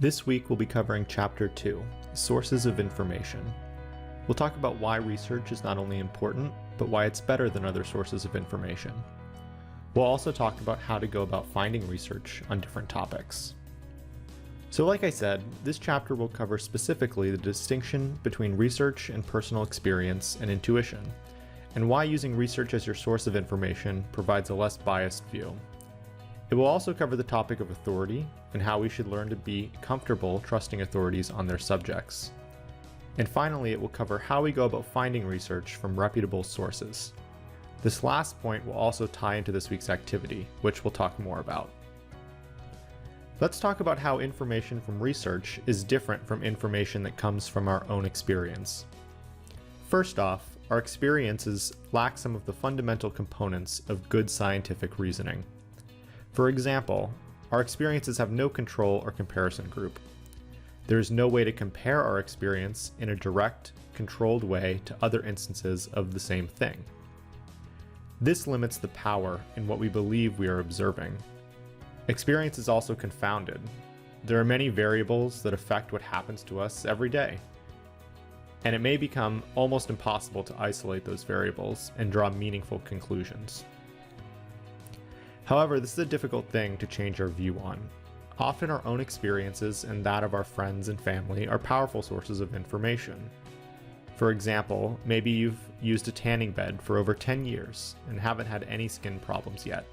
This week we'll be covering Chapter 2, Sources of Information. We'll talk about why research is not only important, but why it's better than other sources of information. We'll also talk about how to go about finding research on different topics. So like I said, this chapter will cover specifically the distinction between research and personal experience and intuition, and why using research as your source of information provides a less biased view. It will also cover the topic of authority and how we should learn to be comfortable trusting authorities on their subjects. And finally, it will cover how we go about finding research from reputable sources. This last point will also tie into this week's activity, which we'll talk more about. Let's talk about how information from research is different from information that comes from our own experience. First off, our experiences lack some of the fundamental components of good scientific reasoning. For example, our experiences have no control or comparison group. There is no way to compare our experience in a direct, controlled way to other instances of the same thing. This limits the power in what we believe we are observing. Experience is also confounded. There are many variables that affect what happens to us every day, and it may become almost impossible to isolate those variables and draw meaningful conclusions. However, this is a difficult thing to change our view on. Often our own experiences and that of our friends and family are powerful sources of information. For example, maybe you've used a tanning bed for over 10 years and haven't had any skin problems yet.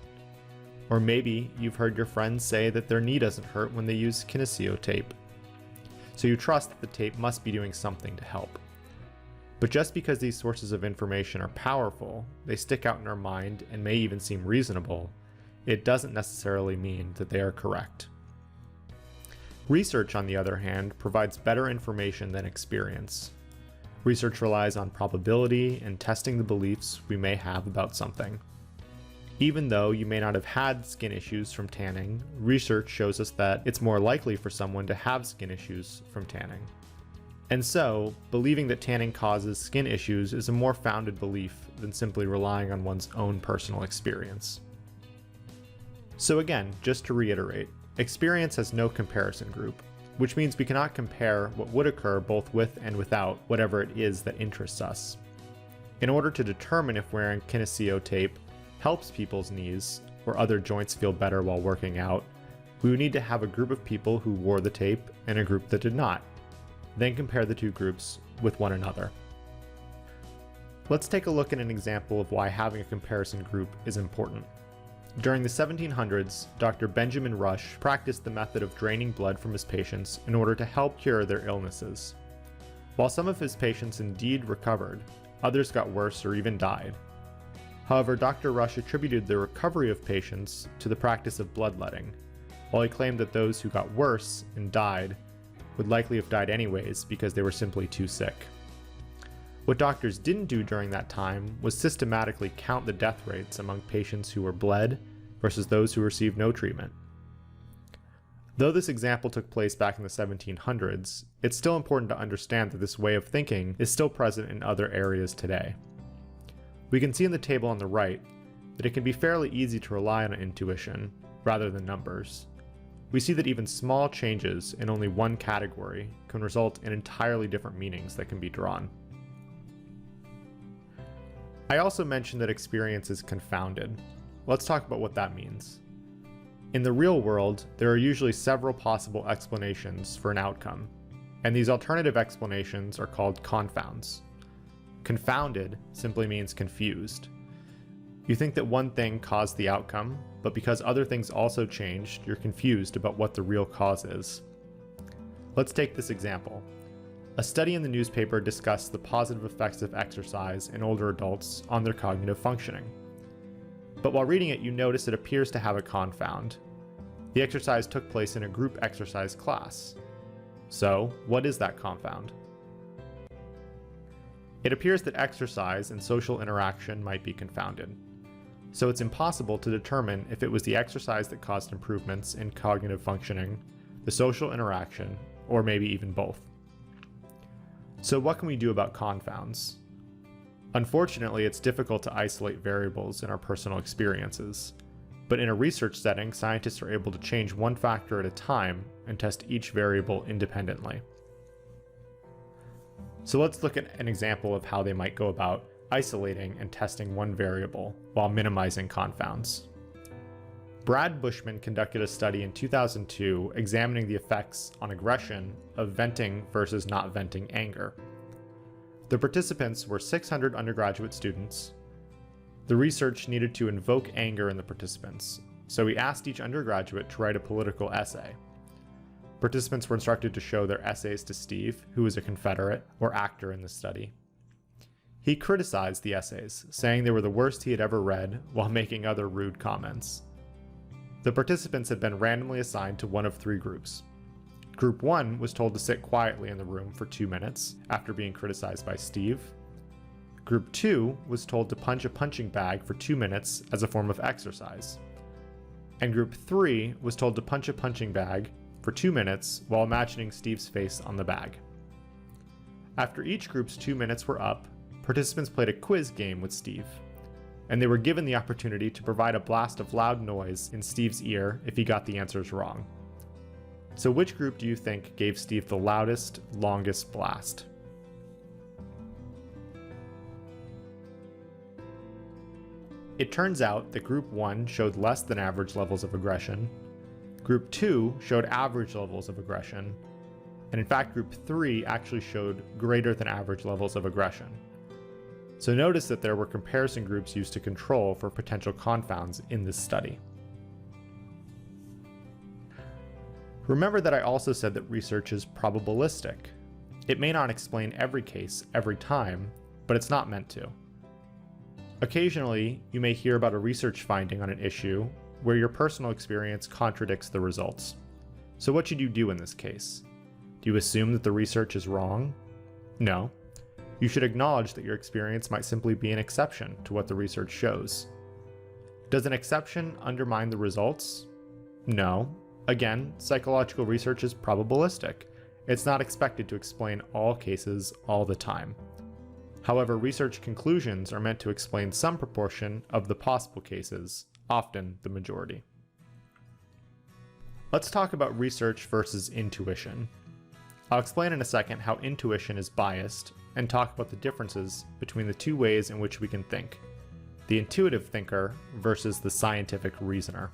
Or maybe you've heard your friends say that their knee doesn't hurt when they use Kinesio tape. So you trust that the tape must be doing something to help. But just because these sources of information are powerful, they stick out in our mind and may even seem reasonable, it doesn't necessarily mean that they are correct. Research, on the other hand, provides better information than experience. Research relies on probability and testing the beliefs we may have about something. Even though you may not have had skin issues from tanning, research shows us that it's more likely for someone to have skin issues from tanning. And so, believing that tanning causes skin issues is a more founded belief than simply relying on one's own personal experience. So again, just to reiterate, experience has no comparison group, which means we cannot compare what would occur both with and without whatever it is that interests us. In order to determine if wearing Kinesio tape helps people's knees or other joints feel better while working out, we would need to have a group of people who wore the tape and a group that did not, then compare the two groups with one another. Let's take a look at an example of why having a comparison group is important. During the 1700s, Dr. Benjamin Rush practiced the method of draining blood from his patients in order to help cure their illnesses. While some of his patients indeed recovered, others got worse or even died. However, Dr. Rush attributed the recovery of patients to the practice of bloodletting, while he claimed that those who got worse and died would likely have died anyways because they were simply too sick. What doctors didn't do during that time was systematically count the death rates among patients who were bled versus those who received no treatment. Though this example took place back in the 1700s, it's still important to understand that this way of thinking is still present in other areas today. We can see in the table on the right that it can be fairly easy to rely on intuition rather than numbers. We see that even small changes in only one category can result in entirely different meanings that can be drawn. I also mentioned that experience is confounded. Let's talk about what that means. In the real world, there are usually several possible explanations for an outcome, and these alternative explanations are called confounds. Confounded simply means confused. You think that one thing caused the outcome, but because other things also changed, you're confused about what the real cause is. Let's take this example. A study in the newspaper discussed the positive effects of exercise in older adults on their cognitive functioning. But while reading it, you notice it appears to have a confound. The exercise took place in a group exercise class. So, what is that confound? It appears that exercise and social interaction might be confounded. So it's impossible to determine if it was the exercise that caused improvements in cognitive functioning, the social interaction, or maybe even both. So what can we do about confounds? Unfortunately, it's difficult to isolate variables in our personal experiences. But in a research setting, scientists are able to change one factor at a time and test each variable independently. So let's look at an example of how they might go about isolating and testing one variable while minimizing confounds. Brad Bushman conducted a study in 2002 examining the effects on aggression of venting versus not venting anger. The participants were 600 undergraduate students. The research needed to invoke anger in the participants, so he asked each undergraduate to write a political essay. Participants were instructed to show their essays to Steve, who was a Confederate or actor in the study. He criticized the essays, saying they were the worst he had ever read, while making other rude comments. The participants had been randomly assigned to one of three groups. Group 1 was told to sit quietly in the room for 2 minutes after being criticized by Steve. Group 2 was told to punch a punching bag for 2 minutes as a form of exercise. And Group 3 was told to punch a punching bag for 2 minutes while imagining Steve's face on the bag. After each group's 2 minutes were up, participants played a quiz game with Steve, and they were given the opportunity to provide a blast of loud noise in Steve's ear if he got the answers wrong. So which group do you think gave Steve the loudest, longest blast? It turns out that Group 1 showed less than average levels of aggression, Group 2 showed average levels of aggression, and in fact Group 3 actually showed greater than average levels of aggression. So notice that there were comparison groups used to control for potential confounds in this study. Remember that I also said that research is probabilistic. It may not explain every case every time, but it's not meant to. Occasionally, you may hear about a research finding on an issue where your personal experience contradicts the results. So what should you do in this case? Do you assume that the research is wrong? No. You should acknowledge that your experience might simply be an exception to what the research shows. Does an exception undermine the results? No. Again, psychological research is probabilistic. It's not expected to explain all cases all the time. However, research conclusions are meant to explain some proportion of the possible cases, often the majority. Let's talk about research versus intuition. I'll explain in a second how intuition is biased and talk about the differences between the two ways in which we can think, the intuitive thinker versus the scientific reasoner.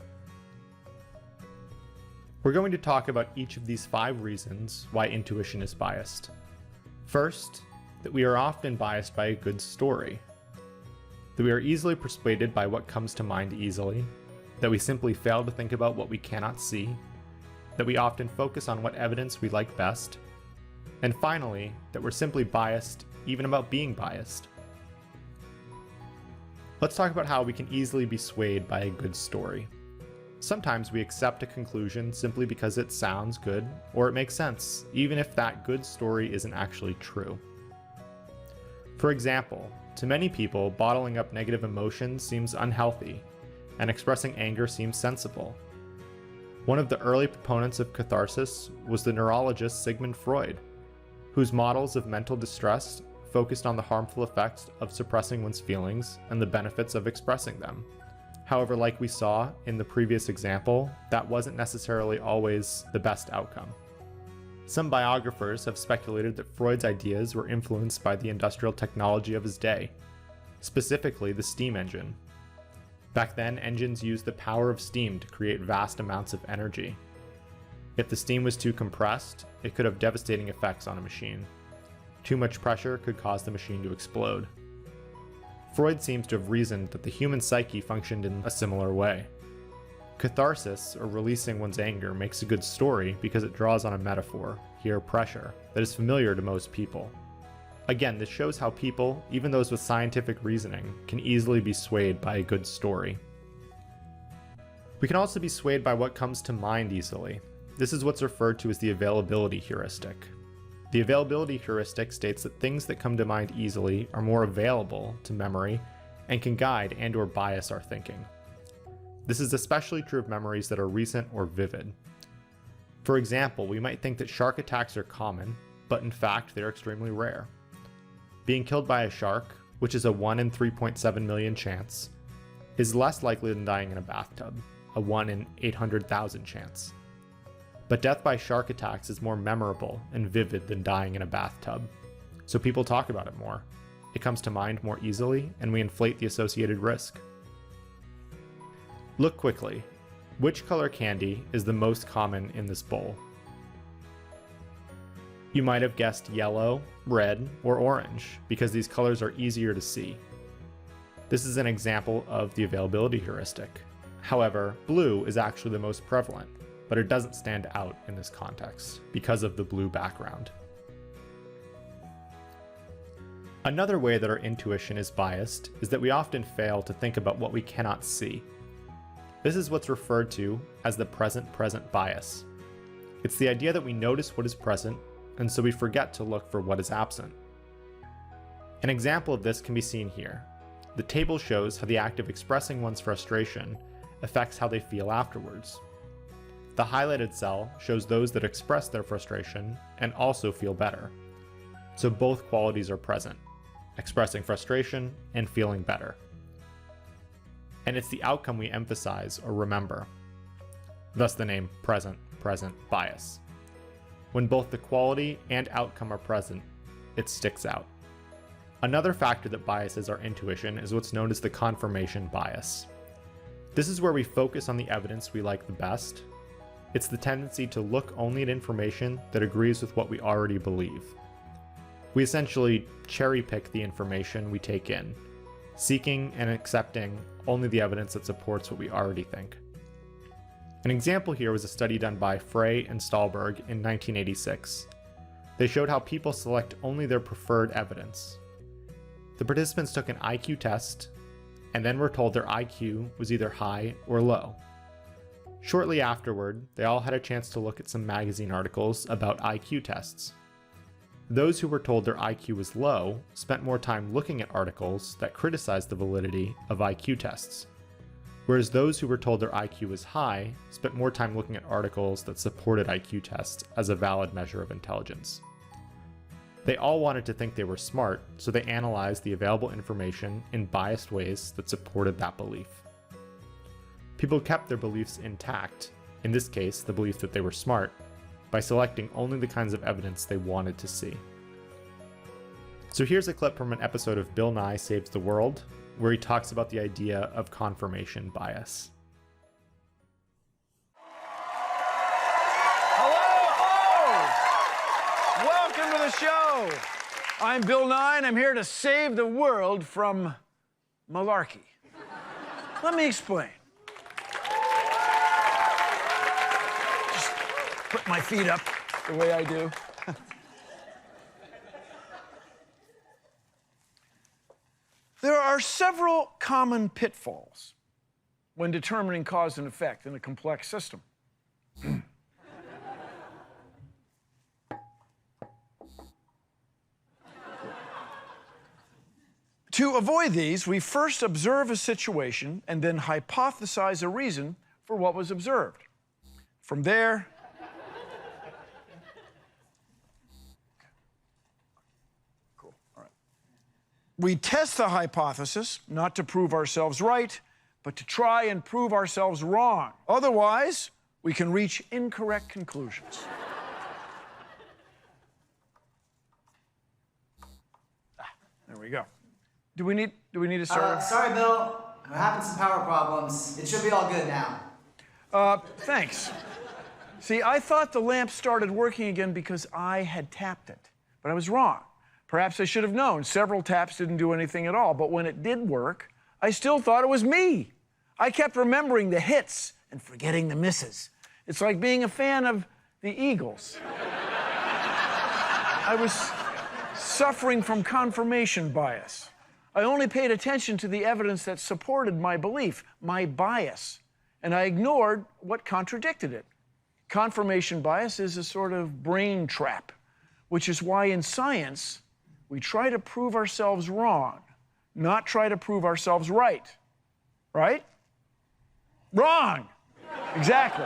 We're going to talk about each of these 5 reasons why intuition is biased. First, that we are often biased by a good story, that we are easily persuaded by what comes to mind easily, that we simply fail to think about what we cannot see, that we often focus on what evidence we like best, and finally, that we're simply biased even about being biased. Let's talk about how we can easily be swayed by a good story. Sometimes we accept a conclusion simply because it sounds good or it makes sense, even if that good story isn't actually true. For example, to many people, bottling up negative emotions seems unhealthy, and expressing anger seems sensible. One of the early proponents of catharsis was the neurologist Sigmund Freud, whose models of mental distress focused on the harmful effects of suppressing one's feelings and the benefits of expressing them. However, like we saw in the previous example, that wasn't necessarily always the best outcome. Some biographers have speculated that Freud's ideas were influenced by the industrial technology of his day, specifically the steam engine. Back then, engines used the power of steam to create vast amounts of energy. If the steam was too compressed, it could have devastating effects on a machine. Too much pressure could cause the machine to explode. Freud seems to have reasoned that the human psyche functioned in a similar way. Catharsis, or releasing one's anger, makes a good story because it draws on a metaphor, here pressure, that is familiar to most people. Again, this shows how people, even those with scientific reasoning, can easily be swayed by a good story. We can also be swayed by what comes to mind easily. This is what's referred to as the availability heuristic. The availability heuristic states that things that come to mind easily are more available to memory and can guide and/or bias our thinking. This is especially true of memories that are recent or vivid. For example, we might think that shark attacks are common, but in fact they're extremely rare. Being killed by a shark, which is a 1 in 3.7 million chance, is less likely than dying in a bathtub. a 1 in 800,000 chance. But death by shark attacks is more memorable and vivid than dying in a bathtub, so people talk about it more. It comes to mind more easily, and we inflate the associated risk. Look quickly. Which color candy is the most common in this bowl? You might have guessed yellow, red, or orange, because these colors are easier to see. This is an example of the availability heuristic. However, blue is actually the most prevalent, but it doesn't stand out in this context because of the blue background. Another way that our intuition is biased is that we often fail to think about what we cannot see. This is what's referred to as the present-present bias. It's the idea that we notice what is present, and so we forget to look for what is absent. An example of this can be seen here. The table shows how the act of expressing one's frustration affects how they feel afterwards. The highlighted cell shows those that express their frustration and also feel better. So both qualities are present, expressing frustration and feeling better. And it's the outcome we emphasize or remember. Thus the name present-present bias. When both the quality and outcome are present, it sticks out. Another factor that biases our intuition is what's known as the confirmation bias. This is where we focus on the evidence we like the best. It's the tendency to look only at information that agrees with what we already believe. We essentially cherry-pick the information we take in, seeking and accepting only the evidence that supports what we already think. An example here was a study done by Frey and Stahlberg in 1986. They showed how people select only their preferred evidence. The participants took an IQ test and then were told their IQ was either high or low. Shortly afterward, they all had a chance to look at some magazine articles about IQ tests. Those who were told their IQ was low spent more time looking at articles that criticized the validity of IQ tests, whereas those who were told their IQ was high spent more time looking at articles that supported IQ tests as a valid measure of intelligence. They all wanted to think they were smart, so they analyzed the available information in biased ways that supported that belief. People kept their beliefs intact, in this case the belief that they were smart, by selecting only the kinds of evidence they wanted to see. So here's a clip from an episode of Bill Nye Saves the World, where he talks about the idea of confirmation bias. Hello! Welcome to the show. I'm Bill Nye, and I'm here to save the world from malarkey. Let me explain. Just put my feet up the way I do. There are several common pitfalls when determining cause and effect in a complex system. To avoid these, we first observe a situation and then hypothesize a reason for what was observed. From there, we test the hypothesis, not to prove ourselves right, but to try and prove ourselves wrong. Otherwise, we can reach incorrect conclusions. There we go. Do we need a server? Sorry, Bill. We're having some power problems. It should be all good now. Thanks. See, I thought the lamp started working again because I had tapped it, but I was wrong. Perhaps I should have known. Several taps didn't do anything at all, but when it did work, I still thought it was me. I kept remembering the hits and forgetting the misses. It's like being a fan of the Eagles. I was suffering from confirmation bias. I only paid attention to the evidence that supported my belief, my bias, and I ignored what contradicted it. Confirmation bias is a sort of brain trap, which is why in science, we try to prove ourselves wrong, not try to prove ourselves right. Right? Wrong! Exactly.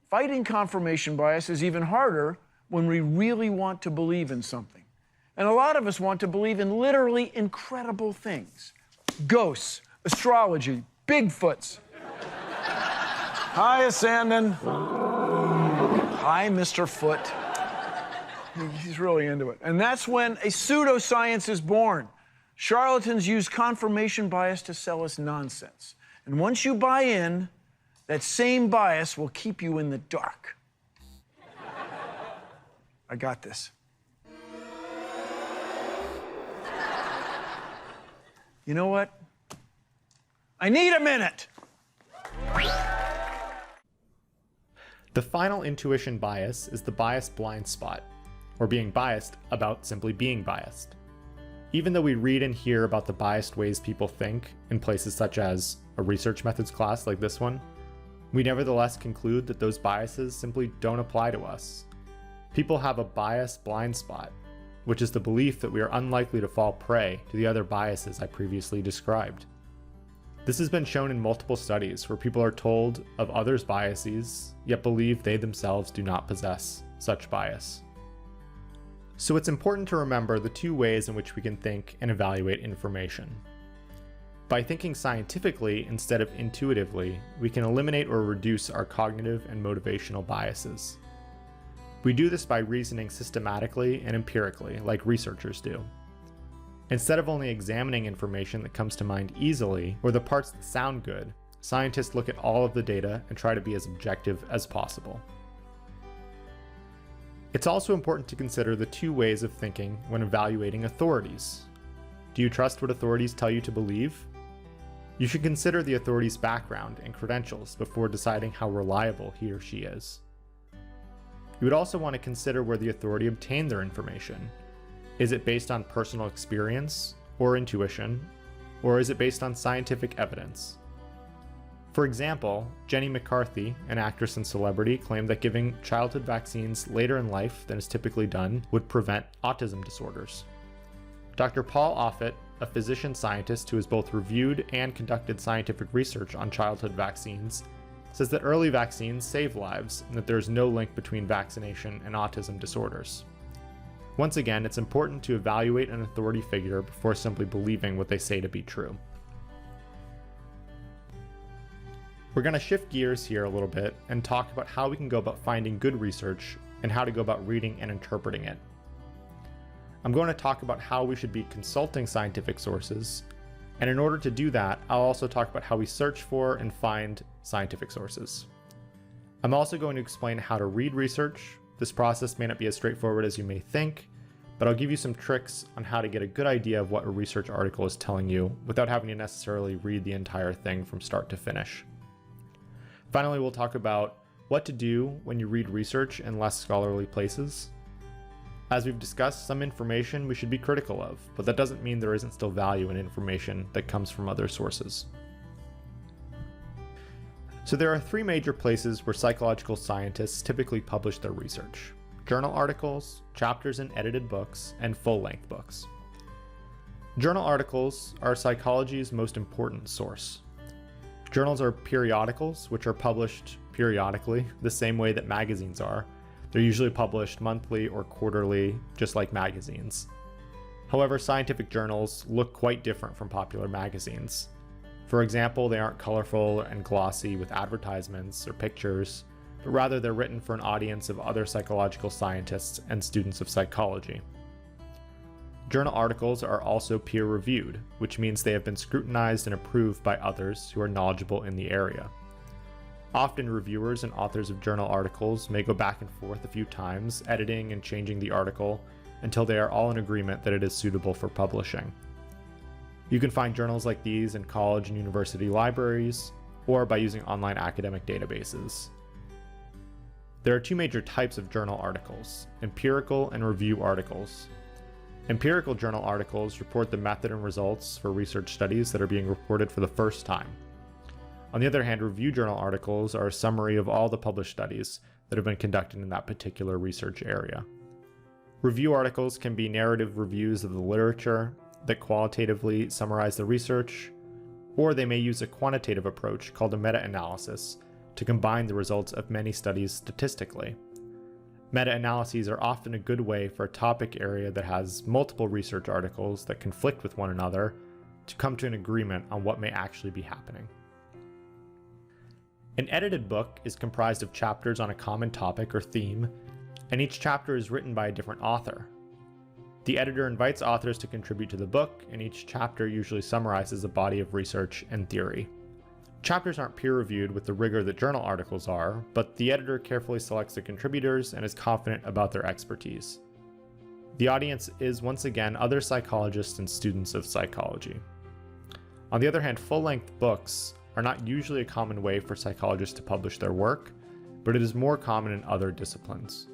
Fighting confirmation bias is even harder when we really want to believe in something. And a lot of us want to believe in literally incredible things. Ghosts, astrology, Bigfoots. Hi, Sandon. Hi, Mr. Foot. He's really into it. And that's when a pseudoscience is born. Charlatans use confirmation bias to sell us nonsense. And once you buy in, that same bias will keep you in the dark. I got this. You know what? I need a minute. The final intuition bias is the bias blind spot, or being biased about simply being biased. Even though we read and hear about the biased ways people think in places such as a research methods class like this one, we nevertheless conclude that those biases simply don't apply to us. People have a bias blind spot, which is the belief that we are unlikely to fall prey to the other biases I previously described. This has been shown in multiple studies where people are told of others' biases, yet believe they themselves do not possess such bias. So it's important to remember the two ways in which we can think and evaluate information. By thinking scientifically instead of intuitively, we can eliminate or reduce our cognitive and motivational biases. We do this by reasoning systematically and empirically, like researchers do. Instead of only examining information that comes to mind easily, or the parts that sound good, scientists look at all of the data and try to be as objective as possible. It's also important to consider the two ways of thinking when evaluating authorities. Do you trust what authorities tell you to believe? You should consider the authority's background and credentials before deciding how reliable he or she is. You would also want to consider where the authority obtained their information. Is it based on personal experience or intuition, or is it based on scientific evidence? For example, Jenny McCarthy, an actress and celebrity, claimed that giving childhood vaccines later in life than is typically done would prevent autism disorders. Dr. Paul Offit, a physician scientist who has both reviewed and conducted scientific research on childhood vaccines, says that early vaccines save lives and that there is no link between vaccination and autism disorders. Once again, it's important to evaluate an authority figure before simply believing what they say to be true. We're going to shift gears here a little bit and talk about how we can go about finding good research and how to go about reading and interpreting it. I'm going to talk about how we should be consulting scientific sources, and in order to do that, I'll also talk about how we search for and find scientific sources. I'm also going to explain how to read research. This process may not be as straightforward as you may think, but I'll give you some tricks on how to get a good idea of what a research article is telling you without having to necessarily read the entire thing from start to finish. Finally, we'll talk about what to do when you read research in less scholarly places. As we've discussed, some information we should be critical of, but that doesn't mean there isn't still value in information that comes from other sources. So there are three major places where psychological scientists typically publish their research: journal articles, chapters in edited books, and full-length books. Journal articles are psychology's most important source. Journals are periodicals, which are published periodically, the same way that magazines are. They're usually published monthly or quarterly, just like magazines. However, scientific journals look quite different from popular magazines. For example, they aren't colorful and glossy with advertisements or pictures, but rather they're written for an audience of other psychological scientists and students of psychology. Journal articles are also peer-reviewed, which means they have been scrutinized and approved by others who are knowledgeable in the area. Often reviewers and authors of journal articles may go back and forth a few times, editing and changing the article until they are all in agreement that it is suitable for publishing. You can find journals like these in college and university libraries, or by using online academic databases. There are two major types of journal articles: empirical and review articles. Empirical journal articles report the method and results for research studies that are being reported for the first time. On the other hand, review journal articles are a summary of all the published studies that have been conducted in that particular research area. Review articles can be narrative reviews of the literature that qualitatively summarize the research, or they may use a quantitative approach called a meta-analysis to combine the results of many studies statistically. Meta-analyses are often a good way for a topic area that has multiple research articles that conflict with one another to come to an agreement on what may actually be happening. An edited book is comprised of chapters on a common topic or theme, and each chapter is written by a different author. The editor invites authors to contribute to the book, and each chapter usually summarizes a body of research and theory. Chapters aren't peer-reviewed with the rigor that journal articles are, but the editor carefully selects the contributors and is confident about their expertise. The audience is once again other psychologists and students of psychology. On the other hand, full-length books are not usually a common way for psychologists to publish their work, but it is more common in other disciplines.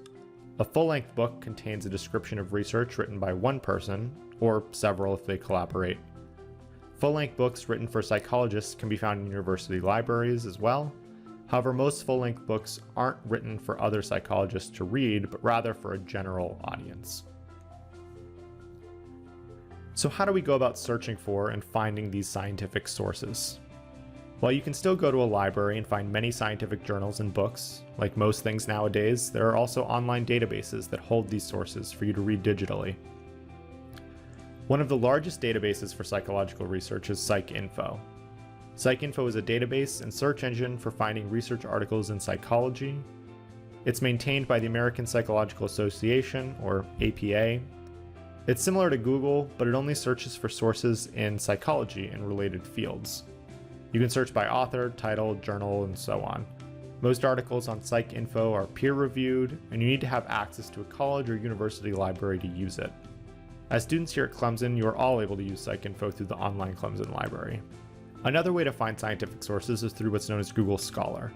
A full-length book contains a description of research written by one person, or several if they collaborate. Full-length books written for psychologists can be found in university libraries as well. However, most full-length books aren't written for other psychologists to read, but rather for a general audience. So how do we go about searching for and finding these scientific sources? Well, you can still go to a library and find many scientific journals and books. Like most things nowadays, there are also online databases that hold these sources for you to read digitally. One of the largest databases for psychological research is PsycInfo. PsycInfo is a database and search engine for finding research articles in psychology. It's maintained by the American Psychological Association, or APA. It's similar to Google, but it only searches for sources in psychology and related fields. You can search by author, title, journal, and so on. Most articles on PsycInfo are peer-reviewed, and you need to have access to a college or university library to use it. As students here at Clemson, you are all able to use PsycInfo through the online Clemson Library. Another way to find scientific sources is through what's known as Google Scholar.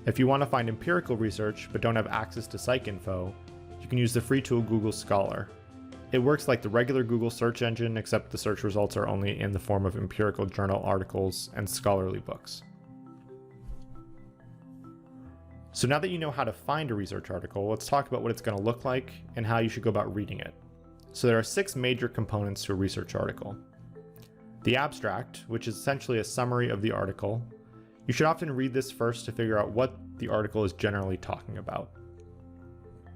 If you want to find empirical research but don't have access to PsycInfo, you can use the free tool Google Scholar. It works like the regular Google search engine, except the search results are only in the form of empirical journal articles and scholarly books. So now that you know how to find a research article, let's talk about what it's going to look like and how you should go about reading it. So there are 6 major components to a research article. The abstract, which is essentially a summary of the article. You should often read this first to figure out what the article is generally talking about.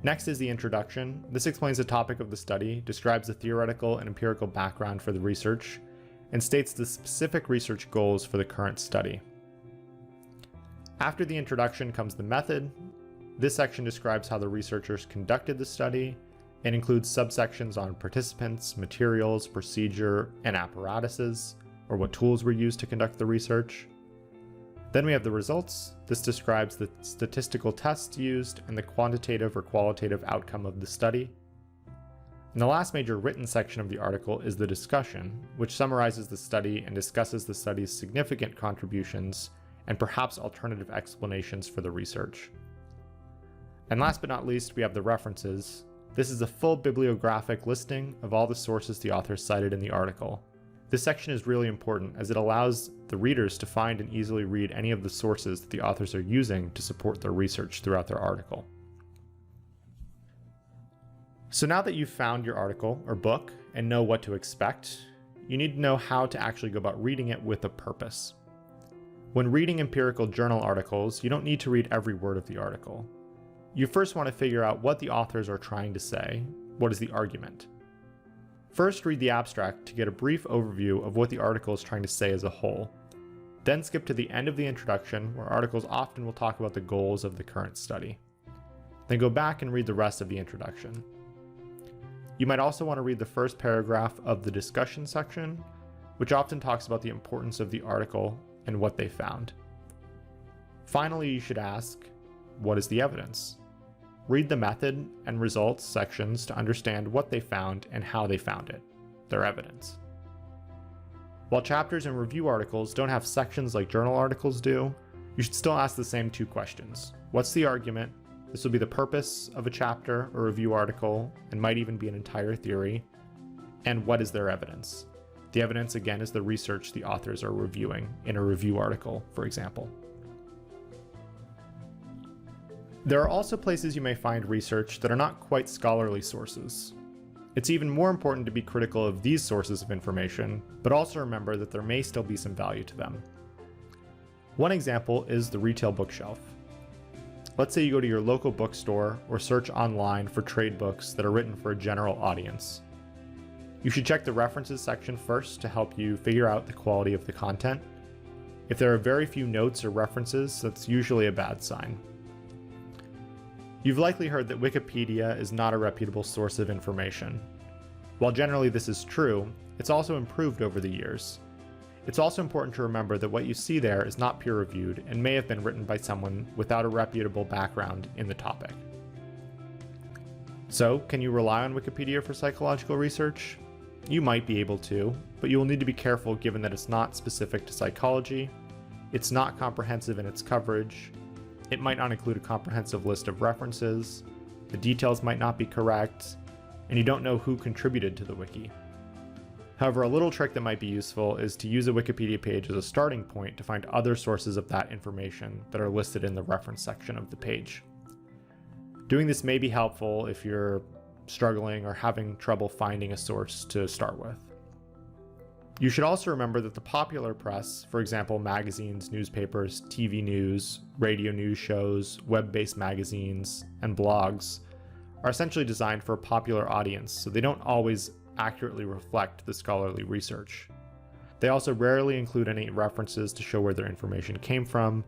Next is the introduction. This explains the topic of the study, describes the theoretical and empirical background for the research, and states the specific research goals for the current study. After the introduction comes the method. This section describes how the researchers conducted the study and includes subsections on participants, materials, procedure, and apparatuses, or what tools were used to conduct the research. Then we have the results. This describes the statistical tests used and the quantitative or qualitative outcome of the study. And the last major written section of the article is the discussion, which summarizes the study and discusses the study's significant contributions and perhaps alternative explanations for the research. And last but not least, we have the references. This is a full bibliographic listing of all the sources the author cited in the article. This section is really important as it allows the readers to find and easily read any of the sources that the authors are using to support their research throughout their article. So now that you've found your article or book and know what to expect, you need to know how to actually go about reading it with a purpose. When reading empirical journal articles, you don't need to read every word of the article. You first want to figure out what the authors are trying to say. What is the argument? First, read the abstract to get a brief overview of what the article is trying to say as a whole. Then skip to the end of the introduction, where articles often will talk about the goals of the current study. Then go back and read the rest of the introduction. You might also want to read the first paragraph of the discussion section, which often talks about the importance of the article and what they found. Finally, you should ask, what is the evidence? Read the method and results sections to understand what they found and how they found it, their evidence. While chapters and review articles don't have sections like journal articles do, you should still ask the same 2 questions. What's the argument? This will be the purpose of a chapter or review article and might even be an entire theory. And what is their evidence? The evidence, again, is the research the authors are reviewing in a review article, for example. There are also places you may find research that are not quite scholarly sources. It's even more important to be critical of these sources of information, but also remember that there may still be some value to them. One example is the retail bookshelf. Let's say you go to your local bookstore or search online for trade books that are written for a general audience. You should check the references section first to help you figure out the quality of the content. If there are very few notes or references, that's usually a bad sign. You've likely heard that Wikipedia is not a reputable source of information. While generally this is true, it's also improved over the years. It's also important to remember that what you see there is not peer-reviewed and may have been written by someone without a reputable background in the topic. So, can you rely on Wikipedia for psychological research? You might be able to, but you will need to be careful given that it's not specific to psychology, it's not comprehensive in its coverage, it might not include a comprehensive list of references, the details might not be correct, and you don't know who contributed to the wiki. However, a little trick that might be useful is to use a Wikipedia page as a starting point to find other sources of that information that are listed in the reference section of the page. Doing this may be helpful if you're struggling or having trouble finding a source to start with. You should also remember that the popular press, for example magazines, newspapers, TV news, radio news shows, web-based magazines, and blogs, are essentially designed for a popular audience, so they don't always accurately reflect the scholarly research. They also rarely include any references to show where their information came from,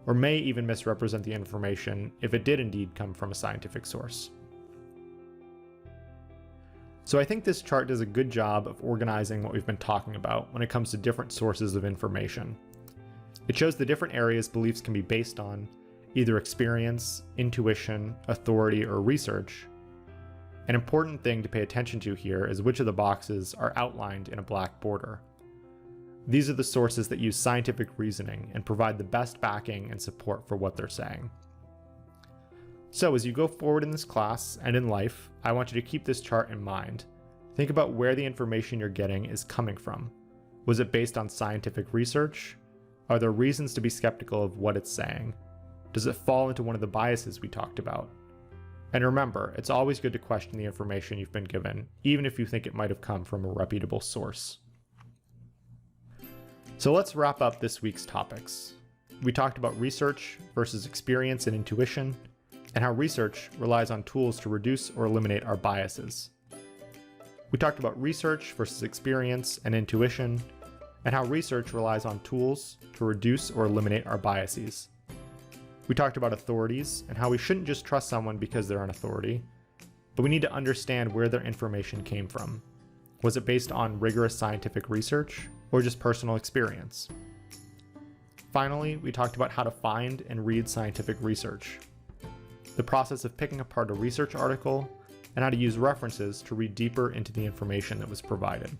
or may even misrepresent the information if it did indeed come from a scientific source. So I think this chart does a good job of organizing what we've been talking about when it comes to different sources of information. It shows the different areas beliefs can be based on, either experience, intuition, authority, or research. An important thing to pay attention to here is which of the boxes are outlined in a black border. These are the sources that use scientific reasoning and provide the best backing and support for what they're saying. So as you go forward in this class and in life, I want you to keep this chart in mind. Think about where the information you're getting is coming from. Was it based on scientific research? Are there reasons to be skeptical of what it's saying? Does it fall into one of the biases we talked about? And remember, it's always good to question the information you've been given, even if you think it might have come from a reputable source. So let's wrap up this week's topics. We talked about research versus experience and intuition, and how research relies on tools to reduce or eliminate our biases. We talked about research versus experience and intuition, and how research relies on tools to reduce or eliminate our biases. We talked about authorities and how we shouldn't just trust someone because they're an authority, but we need to understand where their information came from. Was it based on rigorous scientific research or just personal experience? Finally, we talked about how to find and read scientific research, the process of picking apart a research article, and how to use references to read deeper into the information that was provided.